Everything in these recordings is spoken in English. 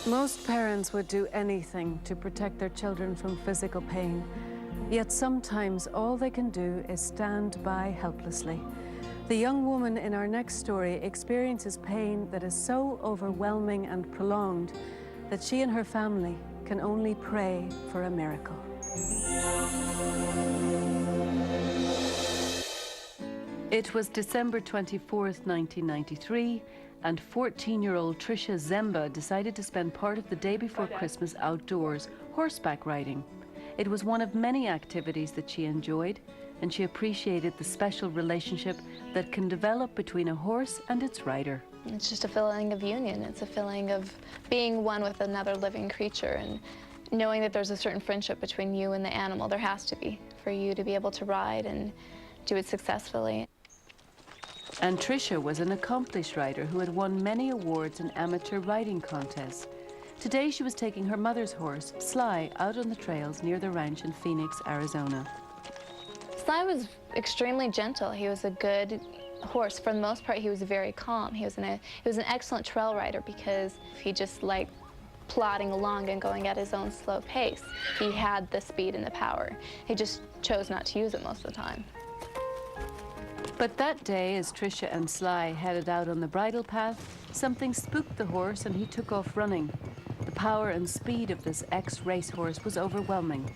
Most parents would do anything to protect their children from physical pain, yet sometimes all they can do is stand by helplessly. The young woman in our next story experiences pain that is so overwhelming and prolonged that she and her family can only pray for a miracle. It was December 24th, 1993, and 14-year-old Tricia Zemba decided to spend part of the day before Christmas outdoors, horseback riding. It was one of many activities that she enjoyed, and she appreciated the special relationship that can develop between a horse and its rider. It's just a feeling of union. It's a feeling of being one with another living creature and knowing that there's a certain friendship between you and the animal. There has to be, for you to be able to ride and do it successfully. And Tricia was an accomplished rider who had won many awards in amateur riding contests. Today she was taking her mother's horse, Sly, out on the trails near the ranch in Phoenix, Arizona. Sly was extremely gentle. He was a good horse. For the most part, he was very calm. He was an excellent trail rider because he just liked plodding along and going at his own slow pace. He had the speed and the power. He just chose not to use it most of the time. But that day, as Tricia and Sly headed out on the bridle path, something spooked the horse and he took off running. The power and speed of this ex-racehorse was overwhelming.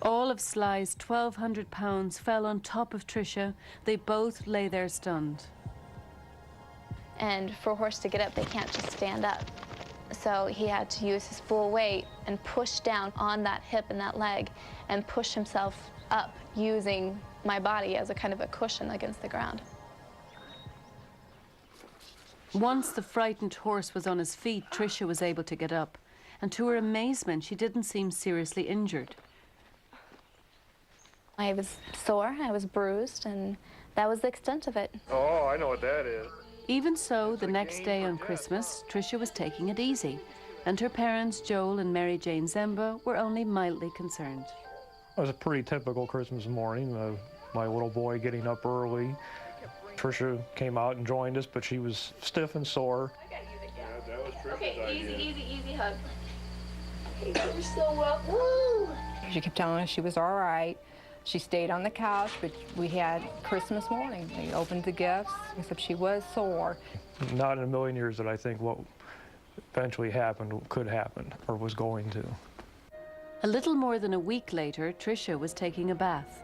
All of Sly's 1,200 pounds fell on top of Tricia. They both lay there stunned. And for a horse to get up, they can't just stand up. So he had to use his full weight and push down on that hip and that leg and push himself up using my body as a kind of a cushion against the ground. Once the frightened horse was on his feet, Tricia was able to get up. And to her amazement, she didn't seem seriously injured. I was sore, I was bruised, and that was the extent of it. Oh, I know what that is. Even so, the next day on Christmas, Tricia was taking it easy, and her parents, Joel and Mary Jane Zemba, were only mildly concerned. It was a pretty typical Christmas morning. My little boy getting up early. Tricia came out and joined us, but she was stiff and sore. I gotta use it, yeah. That was Tricia's idea. Okay, easy hug. You're so well. Woo! She kept telling us she was all right. She stayed on the couch, but we had Christmas morning. We opened the gifts, except she was sore. Not in a million years that I think what eventually happened could happen, or was going to. A little more than a week later, Tricia was taking a bath.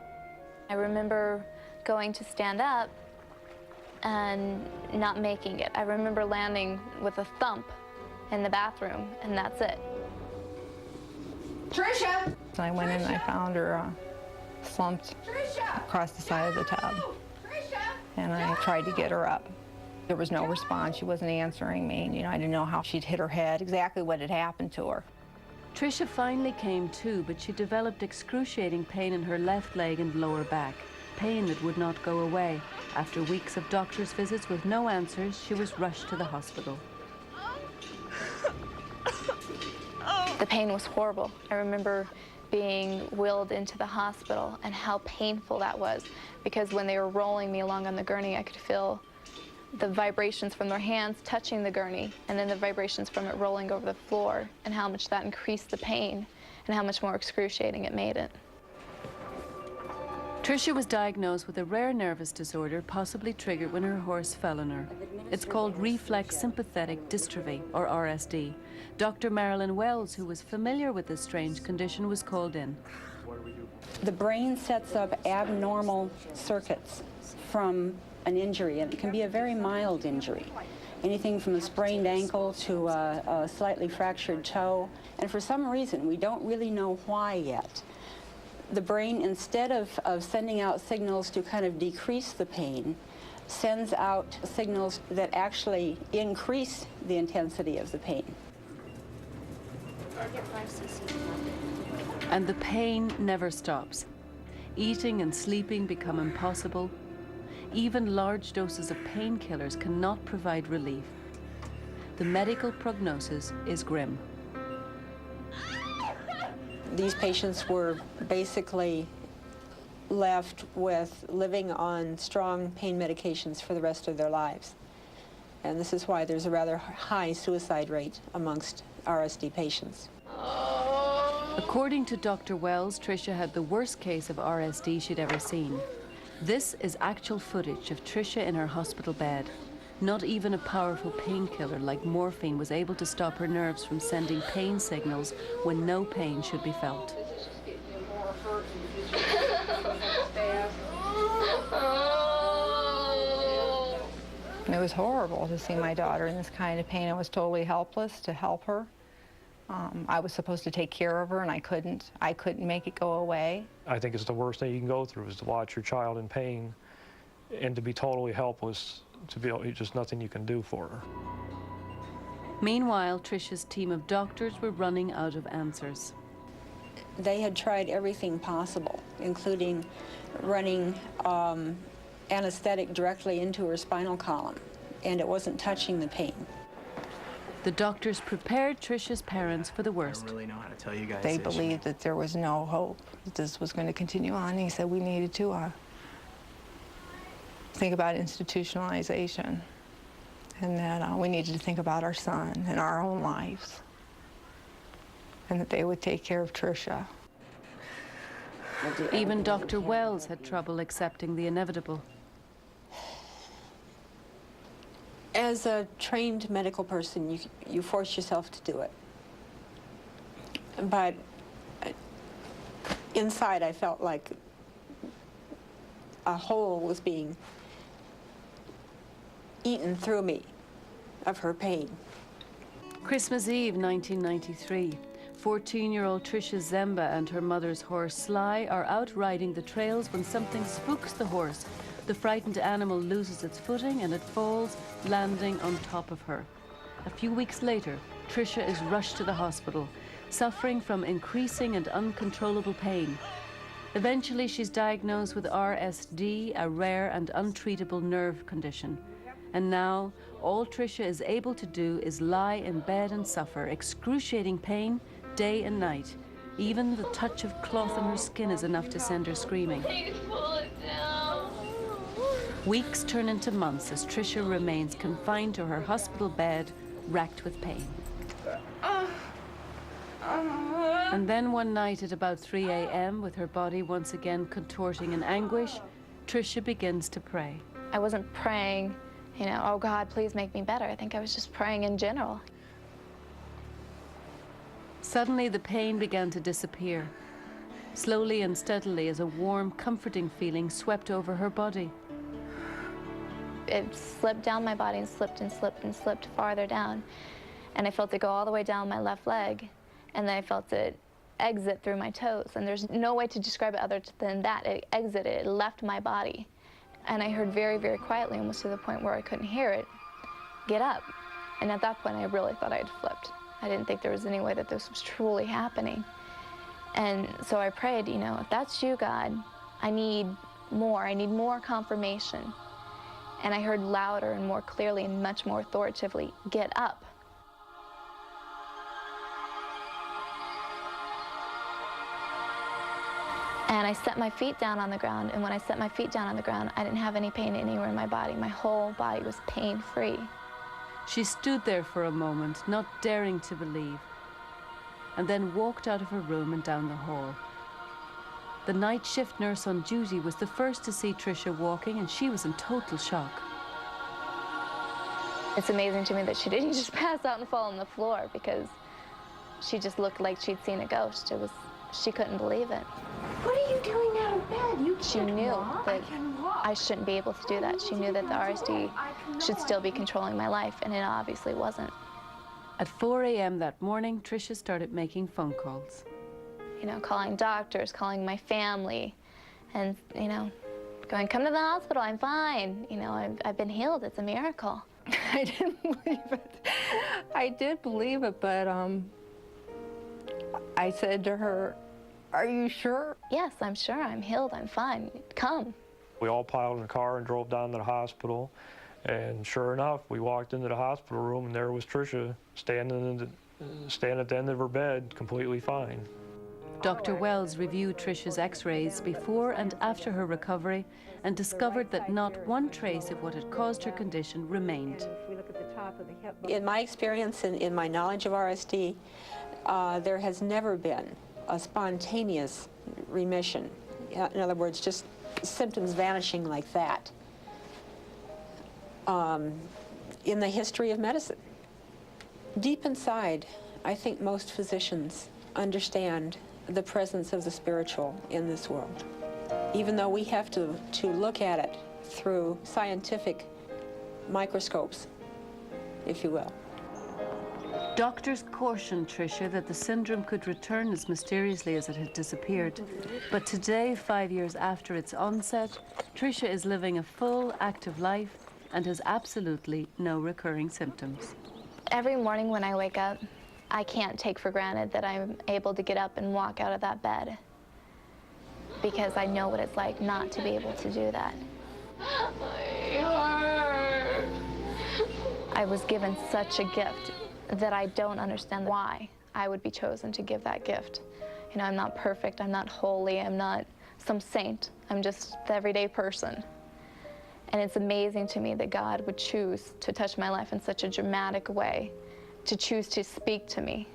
I remember going to stand up and not making it. I remember landing with a thump in the bathroom, and that's it. Tricia! So I went in and I found her slumped across the side of the tub. And I tried to get her up. There was no response. She wasn't answering me. You know, I didn't know how she'd hit her head, exactly what had happened to her. Tricia finally came to, but she developed excruciating pain in her left leg and lower back, pain that would not go away. After weeks of doctor's visits with no answers, she was rushed to the hospital. The pain was horrible. I remember being wheeled into the hospital and how painful that was, because when they were rolling me along on the gurney, I could feel the vibrations from their hands touching the gurney and then the vibrations from it rolling over the floor, and how much that increased the pain and how much more excruciating it made it. Tricia was diagnosed with a rare nervous disorder possibly triggered when her horse fell on her. It's called reflex sympathetic dystrophy, or RSD. Dr. Marilyn Wells, who was familiar with this strange condition, was called in. The brain sets up abnormal circuits from an injury, and it can be a very mild injury. Anything from a sprained ankle to a slightly fractured toe. And for some reason, we don't really know why yet. The brain, instead of sending out signals to kind of decrease the pain, sends out signals that actually increase the intensity of the pain. And the pain never stops. Eating and sleeping become impossible. Even large doses of painkillers cannot provide relief. the medical prognosis is grim. These patients were basically left with living on strong pain medications for the rest of their lives. And this is why there's a rather high suicide rate amongst RSD patients. According to Dr. Wells, Tricia had the worst case of RSD she'd ever seen. This is actual footage of Tricia in her hospital bed. Not even a powerful painkiller like morphine was able to stop her nerves from sending pain signals when no pain should be felt. It was horrible to see my daughter in this kind of pain. I was totally helpless to help her. I was supposed to take care of her, and I couldn't make it go away. I think it's the worst thing you can go through is to watch your child in pain and to be totally helpless, to be just nothing you can do for her. Meanwhile, Tricia's team of doctors were running out of answers. They had tried everything possible, including running anesthetic directly into her spinal column, and it wasn't touching the pain. The doctors prepared Tricia's parents for the worst. I don't really know how to tell you guys. They believed that there was no hope, that this was going to continue on. He said we needed to think about institutionalization, and that we needed to think about our son and our own lives, and that they would take care of Tricia. Even Dr. Wells had trouble accepting the inevitable. As a trained medical person, you force yourself to do it. But inside, I felt like a hole was being eaten through me of her pain. Christmas Eve 1993. 14-year-old Tricia Zemba and her mother's horse Sly are out riding the trails when something spooks the horse. The frightened animal loses its footing and it falls, landing on top of her. A few weeks later, Tricia is rushed to the hospital, suffering from increasing and uncontrollable pain. Eventually, she's diagnosed with RSD, a rare and untreatable nerve condition. And now, all Tricia is able to do is lie in bed and suffer excruciating pain day and night. Even the touch of cloth on her skin is enough to send her screaming. Weeks turn into months as Tricia remains confined to her hospital bed, racked with pain. And then one night at about 3 a.m., with her body once again contorting in anguish, Tricia begins to pray. I wasn't praying, oh God, please make me better. I think I was just praying in general. Suddenly, the pain began to disappear, slowly and steadily, as a warm, comforting feeling swept over her body. It slipped down my body and slipped and slipped and slipped farther down. And I felt it go all the way down my left leg. And then I felt it exit through my toes. And there's no way to describe it other than that. It exited, it left my body. And I heard very, very quietly, almost to the point where I couldn't hear it, get up. And at that point, I really thought I had flipped. I didn't think there was any way that this was truly happening. And so I prayed, if that's you, God, I need more confirmation. And I heard louder and more clearly and much more authoritatively, get up. And I set my feet down on the ground, and when I set my feet down on the ground, I didn't have any pain anywhere in my body. My whole body was pain-free. She stood there for a moment, not daring to believe, and then walked out of her room and down the hall. The night shift nurse on duty was the first to see Tricia walking, and she was in total shock. It's amazing to me that she didn't just pass out and fall on the floor, because she just looked like she'd seen a ghost. She couldn't believe it. What are you doing out of bed? She knew that I shouldn't be able to do that. She knew that the RSD should still be controlling my life, and it obviously wasn't. At 4 a.m. that morning, Tricia started making phone calls. Calling doctors, calling my family, and, going, come to the hospital, I'm fine. I've been healed, it's a miracle. I didn't believe it. I did believe it, but I said to her, are you sure? Yes, I'm sure, I'm healed, I'm fine, come. We all piled in the car and drove down to the hospital, And sure enough, we walked into the hospital room and there was Tricia standing at the end of her bed, completely fine. Dr. Wells reviewed Tricia's x-rays before and after her recovery and discovered that not one trace of what had caused her condition remained. In my experience and in my knowledge of RSD, there has never been a spontaneous remission. In other words, just symptoms vanishing like that in the history of medicine. Deep inside, I think most physicians understand the presence of the spiritual in this world, even though we have to look at it through scientific microscopes, if you will. Doctors cautioned Tricia that the syndrome could return as mysteriously as it had disappeared. But today, 5 years after its onset, Tricia is living a full, active life and has absolutely no recurring symptoms. Every morning when I wake up, I can't take for granted that I'm able to get up and walk out of that bed, because I know what it's like not to be able to do that. I was given such a gift that I don't understand why I would be chosen to give that gift. You know, I'm not perfect, I'm not holy, I'm not some saint, I'm just the everyday person. And it's amazing to me that God would choose to touch my life in such a dramatic way, to choose to speak to me